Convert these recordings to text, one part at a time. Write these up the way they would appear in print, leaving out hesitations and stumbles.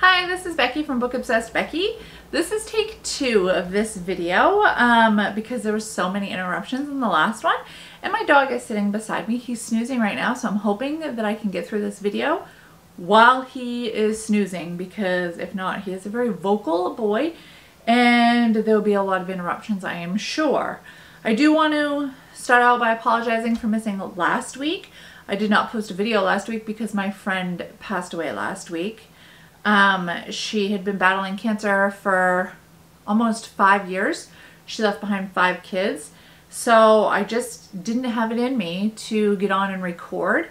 Hi, this is Becky from Book Obsessed Becky. This is take 2 of this video because there were so many interruptions in the last one, and my dog is sitting beside me. He's snoozing right now, so I'm hoping that I can get through this video while he is snoozing, because if not, he is a very vocal boy and there will be a lot of interruptions, I am sure. I do want to start out by apologizing for missing last week. I did not post a video last week because my friend passed away last week. She had been battling cancer for almost 5 years. She left behind 5 kids. So I just didn't have it in me to get on and record.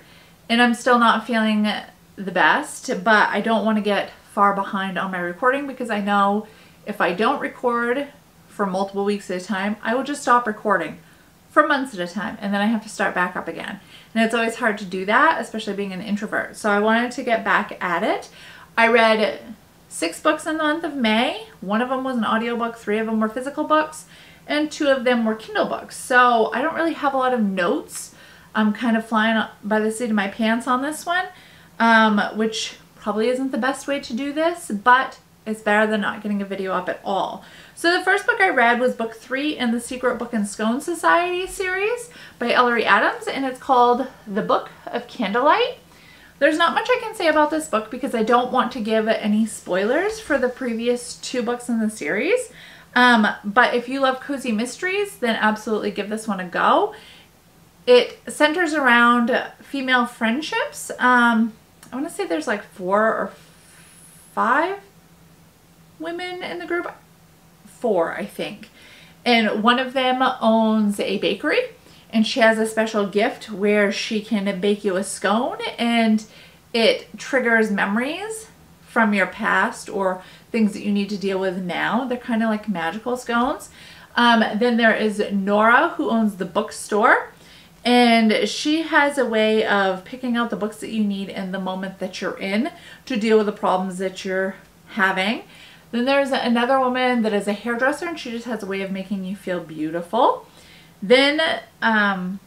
And I'm still not feeling the best, but I don't want to get far behind on my recording, because I know if I don't record for multiple weeks at a time, I will just stop recording for months at a time, and then I have to start back up again. And it's always hard to do that, especially being an introvert. So I wanted to get back at it. I read 6 books in the month of May. 1 of them was an audiobook, 3 of them were physical books, and 2 of them were Kindle books. So I don't really have a lot of notes. I'm kind of flying by the seat of my pants on this one, which probably isn't the best way to do this, but it's better than not getting a video up at all. So the first book I read was book 3 in the Secret Book and Scone Society series by Ellery, and it's called The Book of Candlelight. There's not much I can say about this book because I don't want to give any spoilers for the previous 2 books in the series. But if you love cozy mysteries, then absolutely give this one a go. It centers around female friendships. I want to say there's like 4 or 5 women in the group. 4, I think. And one of them owns a bakery, and she has a special gift where she can bake you a scone, and it triggers memories from your past or things that you need to deal with now. They're kind of like magical scones. Then there is Nora, who owns the bookstore, and she has a way of picking out the books that you need in the moment that you're in to deal with the problems that you're having. Then there's another woman that is a hairdresser, and she just has a way of making you feel beautiful. Then, and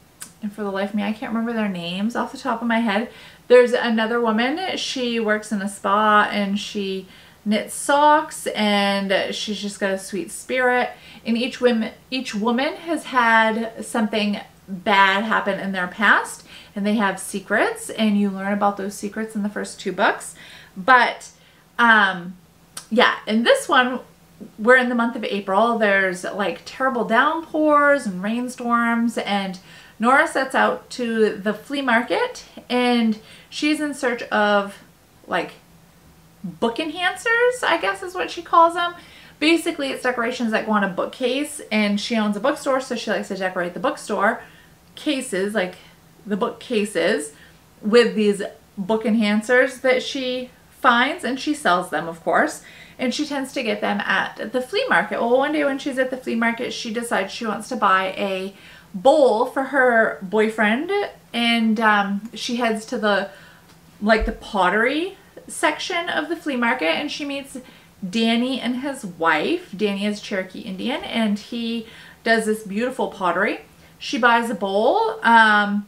for the life of me, I can't remember their names off the top of my head. There's another woman. She works in a spa, and she knits socks, and she's just got a sweet spirit. And each woman has had something bad happen in their past, and they have secrets, and you learn about those secrets in the first 2 books. But, yeah, in this one, we're in the month of April. There's like terrible downpours and rainstorms, and Nora sets out to the flea market, and she's in search of like book enhancers, I guess is what she calls them. Basically, it's decorations that go on a bookcase, and she owns a bookstore, so she likes to decorate the bookstore cases, like the bookcases, with these book enhancers that she finds, and she sells them, of course. And she tends to get them at the flea market. Well, one day when she's at the flea market, she decides she wants to buy a bowl for her boyfriend, and she heads to the pottery section of the flea market, and she meets Danny and his wife. Danny is Cherokee Indian, and he does this beautiful pottery. She buys a bowl, and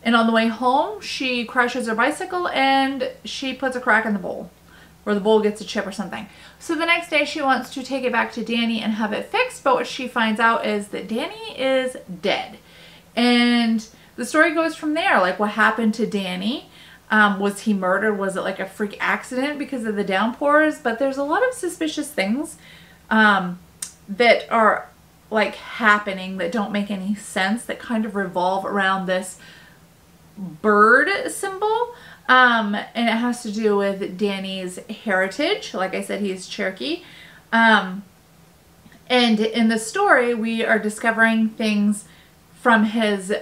on the way home, she crashes her bicycle, and she puts a crack in the bowl, or the bowl gets a chip or something. So the next day she wants to take it back to Danny and have it fixed, but what she finds out is that Danny is dead. And the story goes from there, like what happened to Danny. Was he murdered? Was it like a freak accident because of the downpours? But there's a lot of suspicious things that are like happening that don't make any sense, that kind of revolve around this bird symbol. And it has to do with Danny's heritage. Like I said, he is Cherokee. And in the story, we are discovering things from his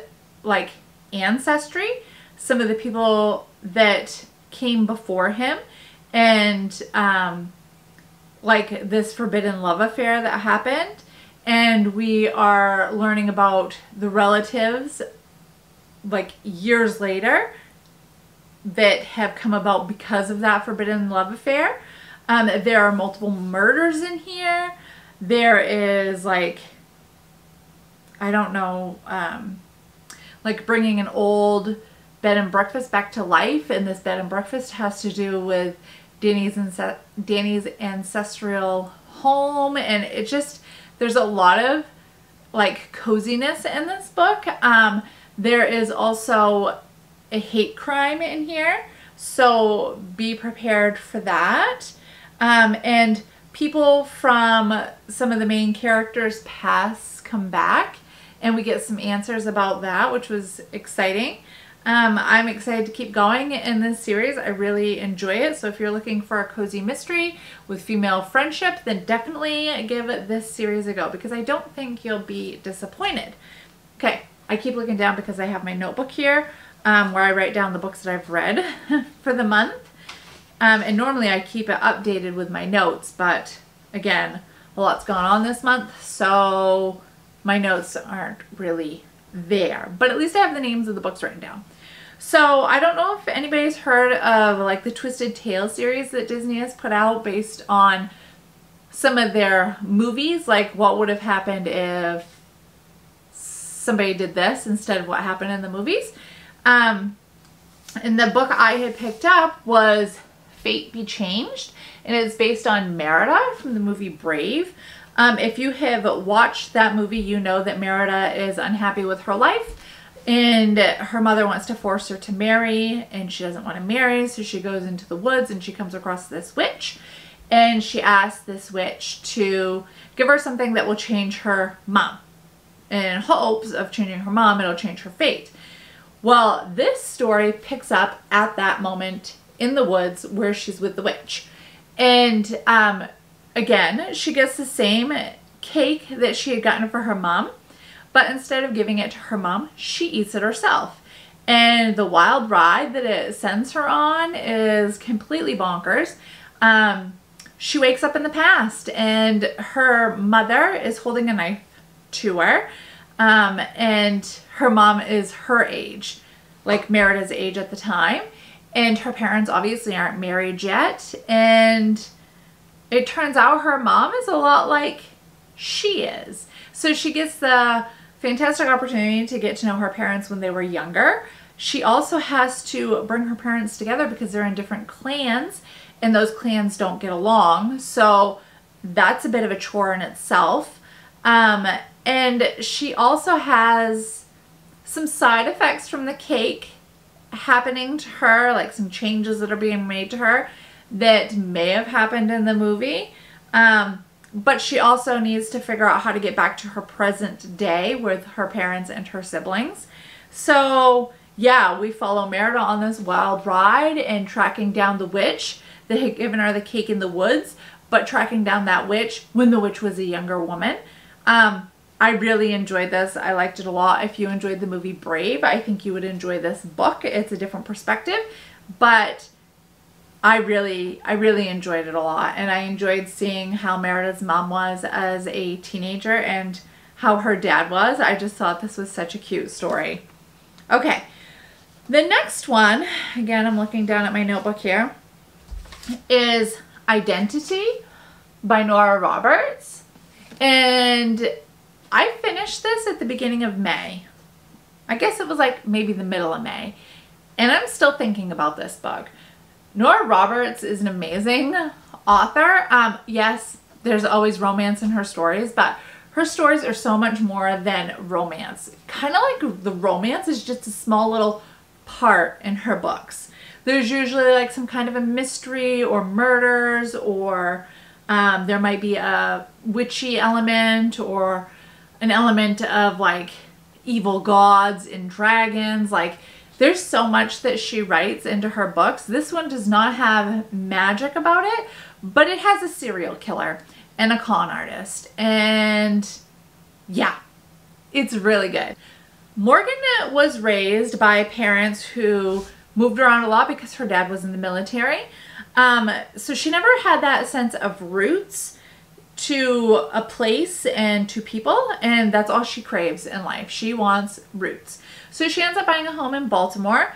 like ancestry, some of the people that came before him, and like this forbidden love affair that happened. And we are learning about the relatives like years later that have come about because of that forbidden love affair. There are multiple murders in here. There is like, I don't know, like bringing an old bed and breakfast back to life, and this bed and breakfast has to do with Danny's ancestral home, and it just, there's a lot of like coziness in this book. There is also a hate crime in here, so be prepared for that. And people from some of the main characters' pasts come back, and we get some answers about that, which was exciting. I'm excited to keep going in this series. I really enjoy it. So if you're looking for a cozy mystery with female friendship, then definitely give this series a go, because I don't think you'll be disappointed. Okay, I keep looking down because I have my notebook here where I write down the books that I've read for the month. And normally I keep it updated with my notes, but again, a lot's gone on this month, so my notes aren't really there. But at least I have the names of the books written down. So I don't know if anybody's heard of like the Twisted Tale series that Disney has put out based on some of their movies, like what would have happened if somebody did this instead of what happened in the movies. And the book I had picked up was Fate Be Changed, and it's based on Merida from the movie Brave. If you have watched that movie, you know that Merida is unhappy with her life, and her mother wants to force her to marry, and she doesn't want to marry, so she goes into the woods and she comes across this witch, and she asks this witch to give her something that will change her mom. In hopes of changing her mom, it'll change her fate. Well, this story picks up at that moment in the woods where she's with the witch. And again, she gets the same cake that she had gotten for her mom, but instead of giving it to her mom, she eats it herself. And the wild ride that it sends her on is completely bonkers. She wakes up in the past, and her mother is holding a knife to her, and her mom is her age, like Merida's age at the time. And her parents obviously aren't married yet, and it turns out her mom is a lot like she is. So she gets the fantastic opportunity to get to know her parents when they were younger. She also has to bring her parents together because they're in different clans, and those clans don't get along. So that's a bit of a chore in itself. And she also has some side effects from the cake happening to her, like some changes that are being made to her that may have happened in the movie. But she also needs to figure out how to get back to her present day with her parents and her siblings. So yeah, we follow Merida on this wild ride and tracking down the witch that had given her the cake in the woods, but tracking down that witch when the witch was a younger woman. I really enjoyed this. I liked it a lot. If you enjoyed the movie Brave, I think you would enjoy this book. It's a different perspective, but I really enjoyed it a lot. And I enjoyed seeing how Merida's mom was as a teenager and how her dad was. I just thought this was such a cute story. Okay, the next one, again, I'm looking down at my notebook here, is Identity by Nora Roberts. And I finished this at the beginning of May. I guess it was like maybe the middle of May. And I'm still thinking about this book. Nora Roberts is an amazing author. Yes, there's always romance in her stories, but her stories are so much more than romance. Kind of like the romance is just a small little part in her books. There's usually like some kind of a mystery or murders, or there might be a witchy element or an element of like evil gods and dragons. Like there's so much that she writes into her books. This one does not have magic about it, but it has a serial killer and a con artist. And yeah, it's really good. Morgan was raised by parents who moved around a lot because her dad was in the military. So she never had that sense of roots to a place and to people, and that's all she craves in life. She wants roots. So she ends up buying a home in Baltimore.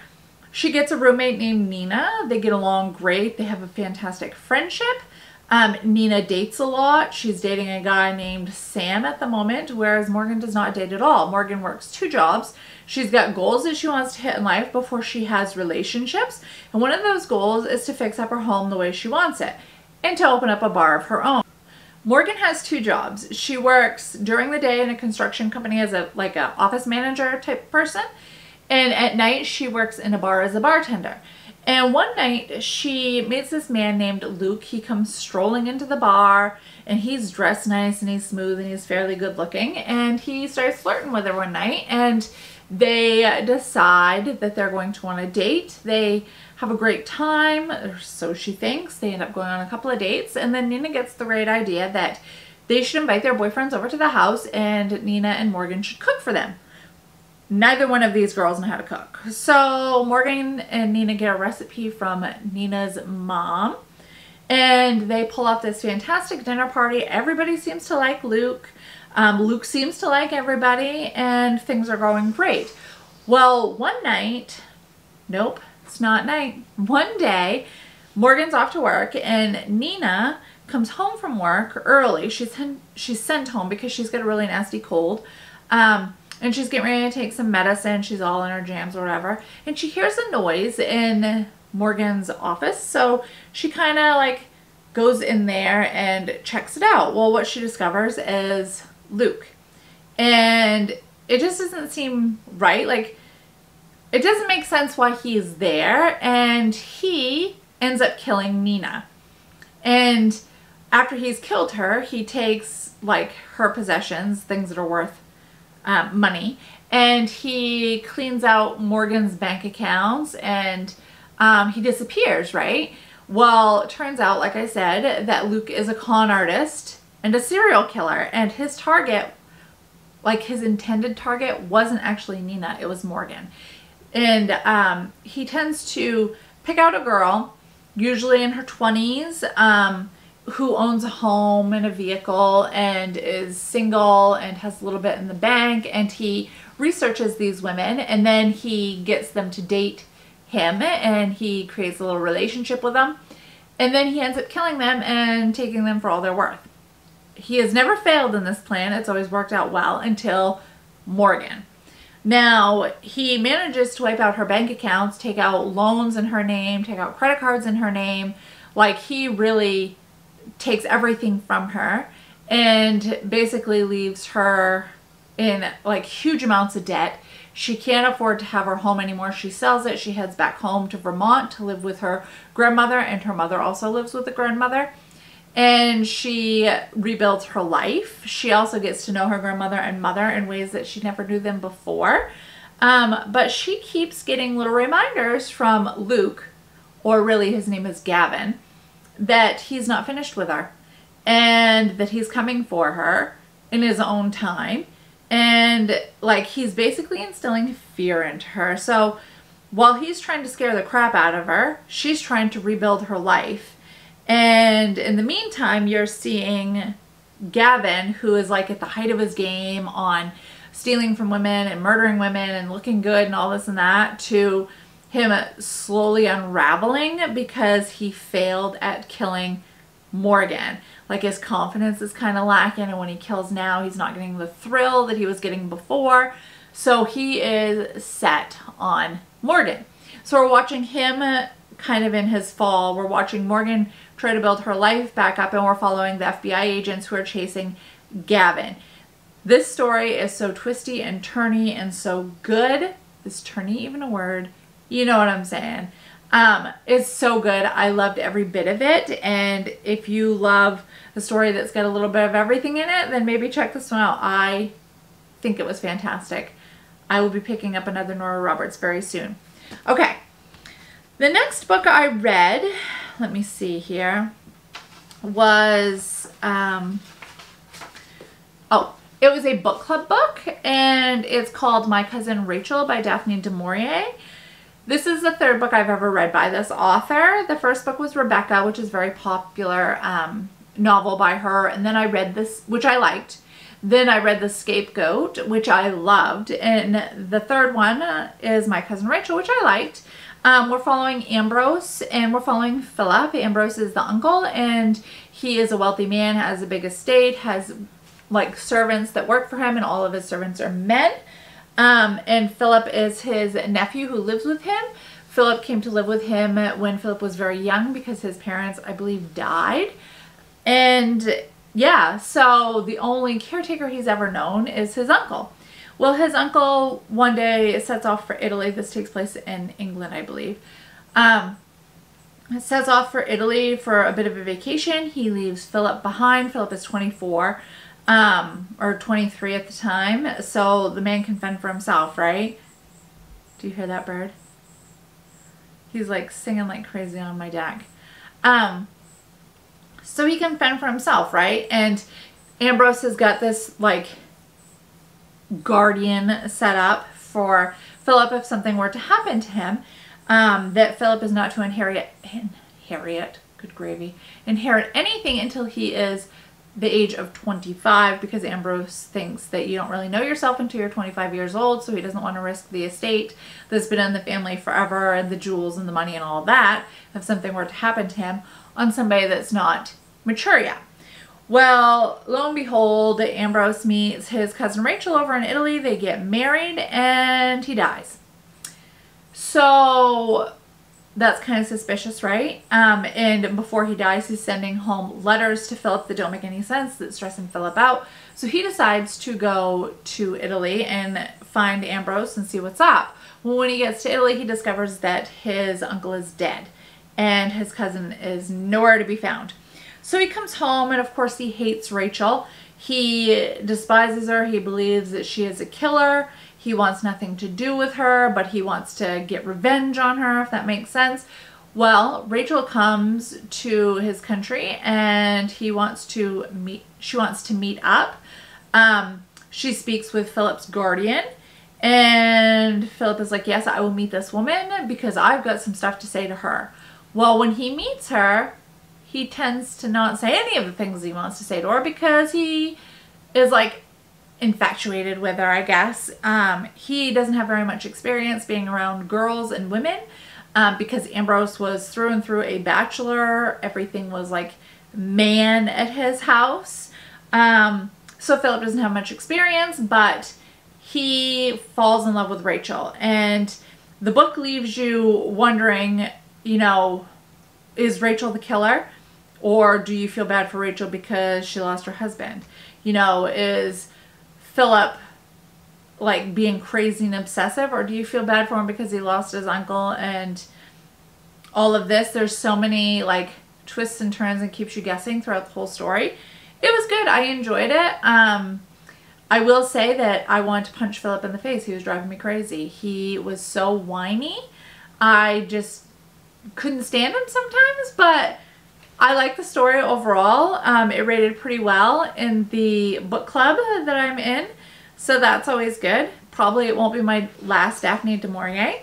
She gets a roommate named Nina. They get along great. They have a fantastic friendship. Nina dates a lot. She's dating a guy named Sam at the moment, whereas Morgan does not date at all. Morgan works 2 jobs. She's got goals that she wants to hit in life before she has relationships. And one of those goals is to fix up her home the way she wants it and to open up a bar of her own. Morgan has 2 jobs. She works during the day in a construction company as a office manager type person. And at night she works in a bar as a bartender. And one night she meets this man named Luke. He comes strolling into the bar and he's dressed nice and he's smooth and he's fairly good looking. And he starts flirting with her one night and they decide that they're going to want to date. They have a great time, or so she thinks. They end up going on a couple of dates, and then Nina gets the great idea that they should invite their boyfriends over to the house and Nina and Morgan should cook for them. Neither one of these girls know how to cook. So Morgan and Nina get a recipe from Nina's mom and they pull off this fantastic dinner party. Everybody seems to like Luke. Luke seems to like everybody and things are going great. Well, one night, nope, it's not night. One day, Morgan's off to work and Nina comes home from work early. She's sent home because she's got a really nasty cold. And she's getting ready to take some medicine. She's all in her jams or whatever. And she hears a noise in Morgan's office. So she kind of like goes in there and checks it out. Well, what she discovers is Luke. And it just doesn't seem right. Like, it doesn't make sense why he's there. And he ends up killing Nina. And after he's killed her, he takes like her possessions, things that are worth money, and he cleans out Morgan's bank accounts and he disappears, right? Well, it turns out, like I said, that Luke is a con artist and a serial killer, and his target, like his intended target, wasn't actually Nina, it was Morgan. And he tends to pick out a girl, usually in her 20s, who owns a home and a vehicle and is single and has a little bit in the bank, and he researches these women and then he gets them to date him and he creates a little relationship with them, and then he ends up killing them and taking them for all they're worth. He has never failed in this plan. It's always worked out well until Morgan. Now, he manages to wipe out her bank accounts, take out loans in her name, take out credit cards in her name. Like, he really takes everything from her and basically leaves her in like huge amounts of debt. She can't afford to have her home anymore. She sells it. She heads back home to Vermont to live with her grandmother, and her mother also lives with the grandmother. And she rebuilds her life. She also gets to know her grandmother and mother in ways that she never knew them before. But she keeps getting little reminders from Luke, or really his name is Gavin, that he's not finished with her and that he's coming for her in his own time. And like, he's basically instilling fear into her. So while he's trying to scare the crap out of her, she's trying to rebuild her life. And in the meantime, you're seeing Gavin, who is like at the height of his game on stealing from women and murdering women and looking good and all this and that, to him slowly unraveling because he failed at killing Morgan. Like, his confidence is kind of lacking, and when he kills now, he's not getting the thrill that he was getting before. So he is set on Morgan. So we're watching him kind of in his fall. We're watching Morgan try to build her life back up, and we're following the FBI agents who are chasing Gavin. This story is so twisty and turny and so good. Is turny even a word? You know what I'm saying. It's so good. I loved every bit of it. And if you love a story that's got a little bit of everything in it, then maybe check this one out. I think it was fantastic. I will be picking up another Nora Roberts very soon. Okay. The next book I read, let me see here, was, it was a book club book, and it's called My Cousin Rachel by Daphne du Maurier. This is the third book I've ever read by this author. The first book was Rebecca, which is a very popular novel by her. And then I read this, which I liked. Then I read The Scapegoat, which I loved. And the third one is My Cousin Rachel, which I liked. We're following Ambrose and we're following Philip. Ambrose is the uncle and he is a wealthy man, has a big estate, has like servants that work for him, and all of his servants are men. And Philip is his nephew who lives with him. Philip came to live with him when Philip was very young because his parents, I believe, died. And yeah, so the only caretaker he's ever known is his uncle. Well, his uncle one day sets off for Italy. This takes place in England, I believe. Sets off for Italy for a bit of a vacation. He leaves Philip behind. Philip is 24, or 23 at the time. So the man can fend for himself, right? Do you hear that bird? He's like singing like crazy on my deck. So he can fend for himself, right? And Ambrose has got this like guardian set up for Philip if something were to happen to him. That Philip is not to inherit anything until he is the age of 25, because Ambrose thinks that you don't really know yourself until you're 25 years old, so he doesn't want to risk the estate that's been in the family forever and the jewels and the money and all of that if something were to happen to him on somebody that's not mature yet. Well, lo and behold, Ambrose meets his cousin Rachel over in Italy. They get married and he dies. So that's kind of suspicious, right? And before he dies, he's sending home letters to Philip that don't make any sense, that stressing Philip out. So he decides to go to Italy and find Ambrose and see what's up. Well, when he gets to Italy, he discovers that his uncle is dead and his cousin is nowhere to be found. So he comes home and of course he hates Rachel. He despises her. He believes that she is a killer. He wants nothing to do with her, but he wants to get revenge on her, if that makes sense. Well, Rachel comes to his country and she wants to meet up. She speaks with Philip's guardian and Philip is like, yes, I will meet this woman because I've got some stuff to say to her. Well, when he meets her, he tends to not say any of the things he wants to say to her because he is like infatuated with her, I guess. He doesn't have very much experience being around girls and women because Ambrose was through and through a bachelor. Everything was like man at his house. So Philip doesn't have much experience, but he falls in love with Rachel. And the book leaves you wondering, you know, is Rachel the killer? Or do you feel bad for Rachel because she lost her husband? You know, is Philip like being crazy and obsessive, or do you feel bad for him because he lost his uncle and all of this? There's so many like twists and turns and keeps you guessing throughout the whole story. It was good. I enjoyed it. I will say that I wanted to punch Philip in the face. He was driving me crazy. He was so whiny. I just couldn't stand him sometimes, but I like the story overall. It rated pretty well in the book club that I'm in, so that's always good. Probably it won't be my last Daphne du Maurier.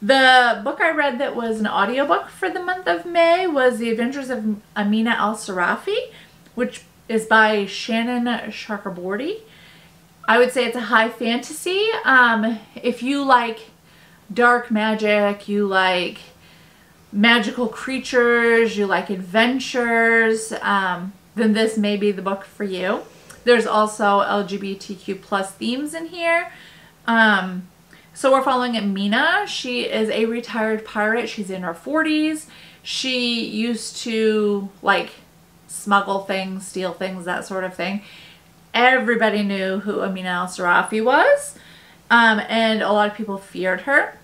The book I read that was an audiobook for the month of May was The Adventures of Amina al-Sirafi, which is by Shannon Chakraborty. I would say it's a high fantasy. If you like dark magic, you like magical creatures, you like adventures, then this may be the book for you. There's also LGBTQ plus themes in here. So we're following Amina. She is a retired pirate. She's in her 40s. She used to like smuggle things, steal things, that sort of thing. Everybody knew who Amina al-Sirafi was, and a lot of people feared her.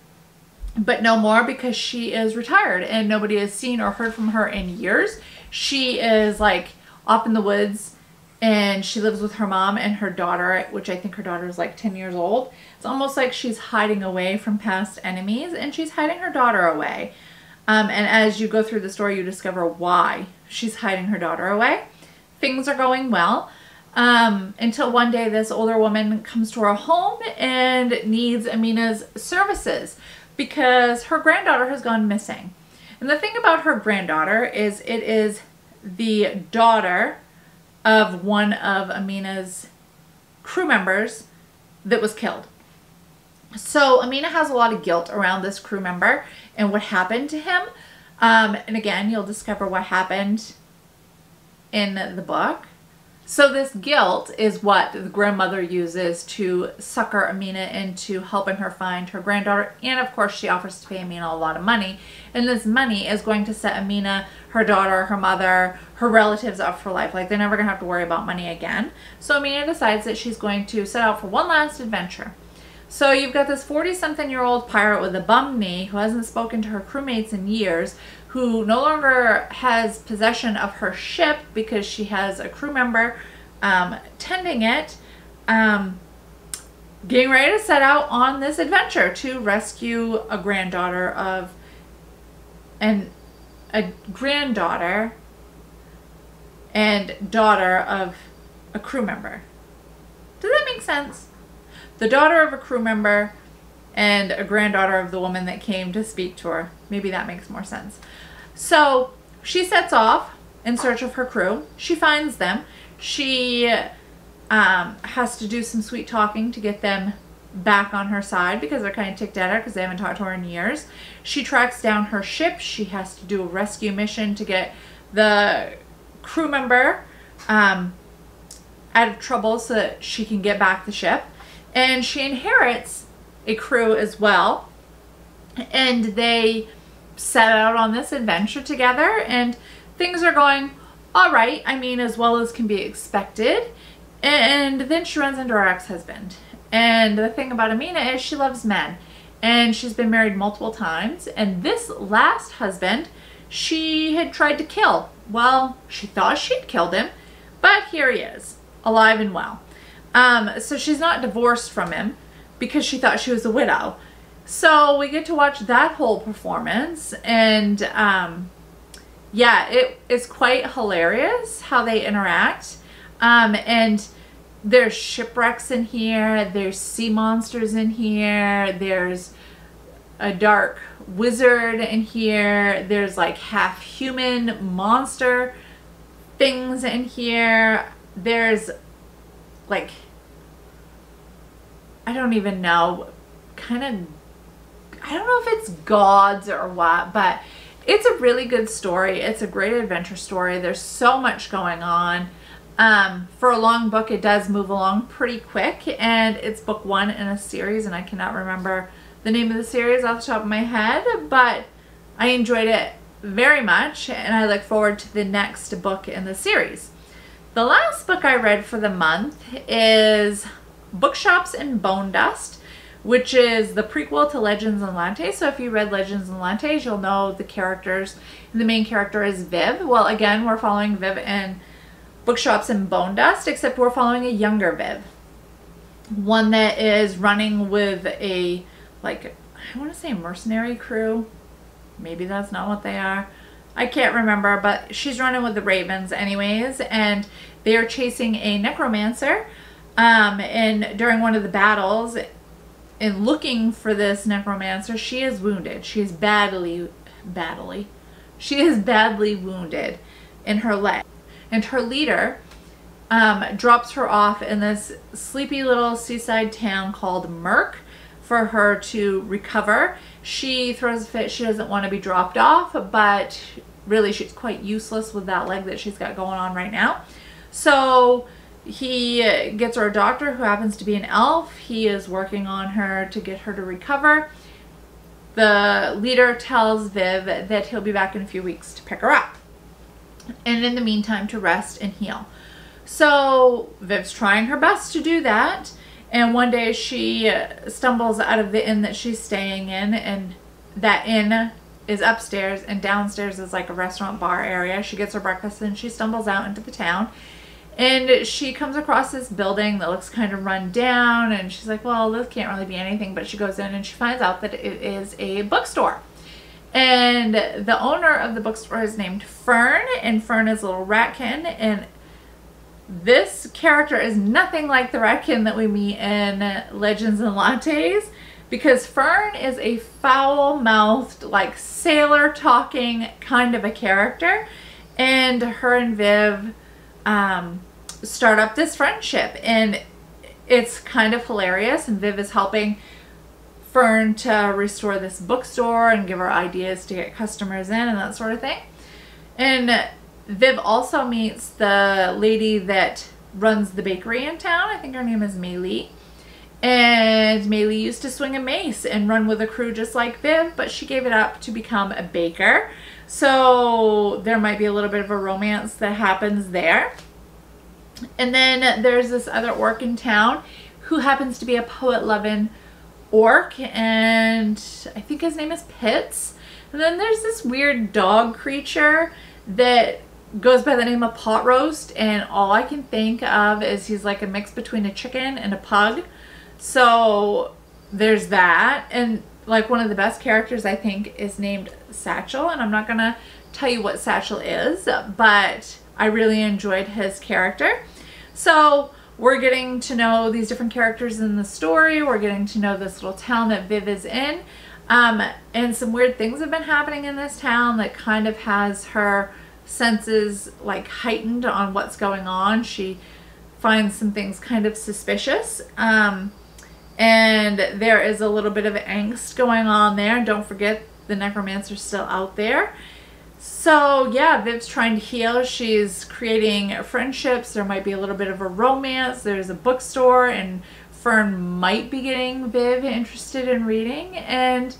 But no more, because she is retired and nobody has seen or heard from her in years. She is like off in the woods and she lives with her mom and her daughter, which I think her daughter is like 10 years old. It's almost like she's hiding away from past enemies and she's hiding her daughter away. And as you go through the story, you discover why she's hiding her daughter away. Things are going well. Until one day this older woman comes to her home and needs Amina's services, because her granddaughter has gone missing. And the thing about her granddaughter is it is the daughter of one of Amina's crew members that was killed. So Amina has a lot of guilt around this crew member and what happened to him. And again, you'll discover what happened in the book. So this guilt is what the grandmother uses to sucker Amina into helping her find her granddaughter. And of course, she offers to pay Amina a lot of money. And this money is going to set Amina, her daughter, her mother, her relatives up for life. Like, they're never going to have to worry about money again. So Amina decides that she's going to set out for one last adventure. So you've got this 40-something-year-old pirate with a bum knee who hasn't spoken to her crewmates in years, who no longer has possession of her ship because she has a crew member tending it, getting ready to set out on this adventure to rescue a granddaughter of and daughter of a crew member. Does that make sense? The daughter of a crew member and a granddaughter of the woman that came to speak to her. Maybe that makes more sense. So she sets off in search of her crew. She finds them. She has to do some sweet talking to get them back on her side because they're kind of ticked at her because they haven't talked to her in years. She tracks down her ship. She has to do a rescue mission to get the crew member out of trouble so that she can get back the ship. And she inherits a crew as well. And they set out on this adventure together, and things are going all right. I mean, as well as can be expected. And then she runs into her ex-husband. And the thing about Amina is she loves men. And she's been married multiple times. And this last husband, she had tried to kill. Well, she thought she'd killed him, but here he is, alive and well. So she's not divorced from him because she thought she was a widow. So we get to watch that whole performance, and yeah, it's quite hilarious how they interact. And there's shipwrecks in here, there's sea monsters in here, there's a dark wizard in here, there's like half human monster things in here, there's like, I don't even know, kind of, I don't know if it's gods or what, but it's a really good story. It's a great adventure story. There's so much going on. For a long book, it does move along pretty quick, and it's book one in a series, and I cannot remember the name of the series off the top of my head, but I enjoyed it very much, and I look forward to the next book in the series. The last book I read for the month is Bookshops and Bonedust, which is the prequel to Legends and Lattes. So if you read Legends and Lattes, you'll know the characters. The main character is Viv. Well, again, we're following Viv in Bookshops and Bonedust, except we're following a younger Viv. One that is running with a, like, I want to say mercenary crew. Maybe that's not what they are. I can't remember, but she's running with the Ravens anyways, and they are chasing a necromancer. And during one of the battles, in looking for this necromancer, she is wounded. She is badly wounded in her leg. And her leader drops her off in this sleepy little seaside town called Merk for her to recover. She throws a fit. She doesn't want to be dropped off, but really she's quite useless with that leg that she's got going on right now. So he gets her a doctor who happens to be an elf. He is working on her to get her to recover. The leader tells Viv that he'll be back in a few weeks to pick her up, and in the meantime to rest and heal. So Viv's trying her best to do that, and one day she stumbles out of the inn that she's staying in, and that inn is upstairs, and downstairs is like a restaurant bar area. She gets her breakfast and she stumbles out into the town, and she comes across this building that looks kind of run down, and she's like, well, this can't really be anything, but she goes in and she finds out that it is a bookstore. And the owner of the bookstore is named Fern, and Fern is a little ratkin, and this character is nothing like the ratkin that we meet in Legends and Lattes, because Fern is a foul-mouthed, like sailor talking kind of a character, and her and Viv start up this friendship, and it's kind of hilarious, and Viv is helping Fern to restore this bookstore and give her ideas to get customers in and that sort of thing. And Viv also meets the lady that runs the bakery in town. I think her name is Maylee. And Maylee used to swing a mace and run with a crew just like Viv, but she gave it up to become a baker. So there might be a little bit of a romance that happens there. And then there's this other orc in town who happens to be a poet-loving orc, and I think his name is Pitts. And then there's this weird dog creature that goes by the name of Pot Roast, and all I can think of is he's like a mix between a chicken and a pug. So there's that. And like one of the best characters I think is named Satchel, and I'm not gonna tell you what Satchel is, but I really enjoyed his character. So we're getting to know these different characters in the story. We're getting to know this little town that Viv is in. And some weird things have been happening in this town that kind of has her senses like heightened on what's going on. She finds some things kind of suspicious. And there is a little bit of angst going on there. Don't forget the necromancer's still out there. So yeah, Viv's trying to heal. She's creating friendships. There might be a little bit of a romance. There's a bookstore, and Fern might be getting Viv interested in reading. And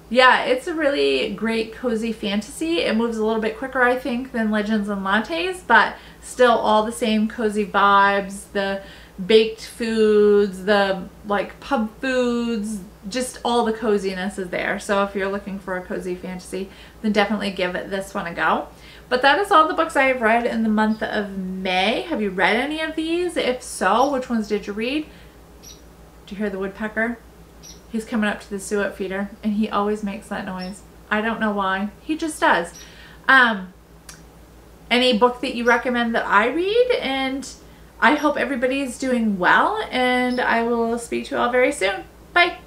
yeah, it's a really great cozy fantasy. It moves a little bit quicker, I think, than Legends and Lattes, but still all the same cozy vibes. The baked foods, the like pub foods, just all the coziness is there. So if you're looking for a cozy fantasy, then definitely give this one a go. But that is all the books I have read in the month of May. Have you read any of these? If so, which ones did you read? Do you hear the woodpecker? He's coming up to the suet feeder, and he always makes that noise. I don't know why. He just does. Any book that you recommend that I read, and I hope everybody is doing well, and I will speak to you all very soon. Bye.